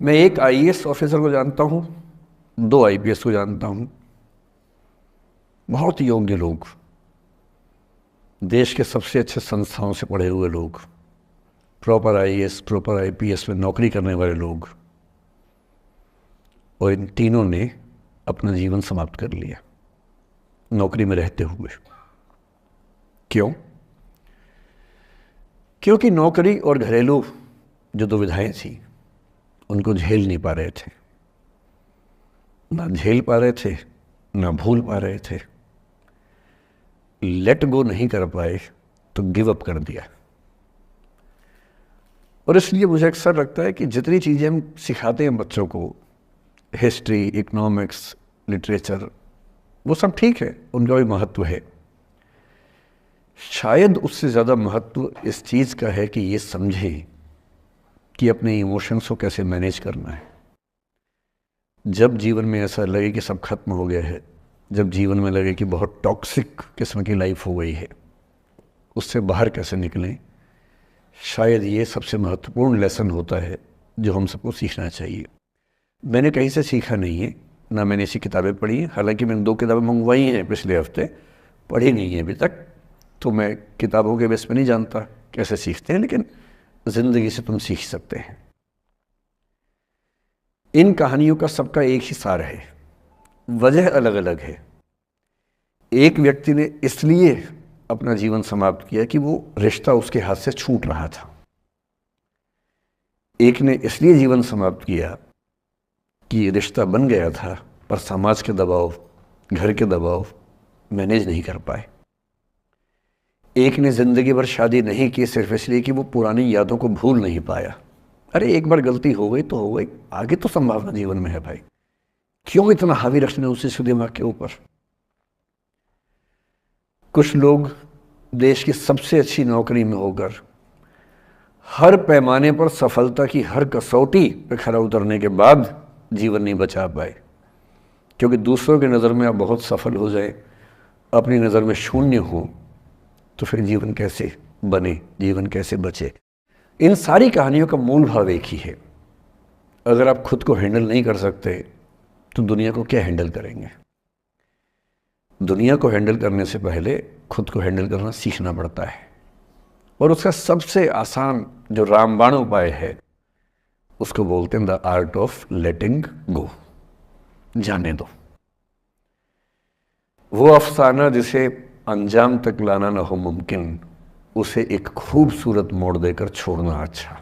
मैं एक IAS officer को जानता हूँ, 2 आईपीएस को जानता हूँ, बहुत योग्य लोग, देश के सबसे अच्छे संस्थाओं से पढ़े हुए लोग, प्रॉपर आईएएस प्रॉपर आईपीएस में नौकरी करने वाले लोग, और इन तीनों ने अपना जीवन समाप्त कर लिया नौकरी में रहते हुए। क्यों? क्योंकि नौकरी और घरेलू जो दुविधाएं थी उनको झेल नहीं पा रहे थे, ना झेल पा रहे थे, ना भूल पा रहे थे, लेट गो नहीं कर पाए तो गिव अप कर दिया। और इसलिए मुझे अक्सर लगता है कि जितनी चीज़ें हम सिखाते हैं बच्चों को, हिस्ट्री, इकोनॉमिक्स, लिटरेचर, वो सब ठीक है, उनका भी महत्व है। शायद उससे ज़्यादा महत्व इस चीज़ का है कि ये समझें कि अपने इमोशंस को कैसे मैनेज करना है। जब जीवन में ऐसा लगे कि सब खत्म हो गया है, जब जीवन में लगे कि बहुत टॉक्सिक किस्म की लाइफ हो गई है, उससे बाहर कैसे निकलें, शायद ये सबसे महत्वपूर्ण लेसन होता है जो हम सबको सीखना चाहिए। मैंने कहीं से सीखा नहीं है, ना मैंने ऐसी किताबें पढ़ी हैं, हालांकि मैंने 2 किताबें मंगवाई हैं पिछले हफ्ते, पढ़ी नहीं है अभी तक, तो मैं किताबों के बेस पे नहीं जानता कैसे सीखते हैं, लेकिन ज़िंदगी से तुम सीख सकते हैं। इन कहानियों का सबका एक ही सार है, वजह अलग अलग है। एक व्यक्ति ने इसलिए अपना जीवन समाप्त किया कि वो रिश्ता उसके हाथ से छूट रहा था। एक ने इसलिए जीवन समाप्त किया कि रिश्ता बन गया था पर समाज के दबाव, घर के दबाव मैनेज नहीं कर पाए। एक ने जिंदगी भर शादी नहीं की सिर्फ इसलिए कि वो पुरानी यादों को भूल नहीं पाया। अरे एक बार गलती हो गई तो हो गई, आगे तो संभावना जीवन में है भाई, क्यों इतना हावी रखना उसी दिमाग के ऊपर। कुछ लोग देश की सबसे अच्छी नौकरी में होकर हर पैमाने पर सफलता की हर कसौटी पे खरा उतरने के बाद जीवन नहीं बचा पाए, क्योंकि दूसरों की नज़र में आप बहुत सफल हो जाए, अपनी नज़र में शून्य हो, तो फिर जीवन कैसे बने, जीवन कैसे बचे। इन सारी कहानियों का मूल भाव एक ही है, अगर आप खुद को हैंडल नहीं कर सकते तो दुनिया को क्या हैंडल करेंगे। दुनिया को हैंडल करने से पहले खुद को हैंडल करना सीखना पड़ता है, और उसका सबसे आसान जो रामबाण उपाय है उसको बोलते हैं द आर्ट ऑफ लेटिंग गो, जाने दो। वो अफसाना जिसे अंजाम तक लाना ना हो मुमकिन, उसे एक खूबसूरत मोड़ देकर छोड़ना अच्छा।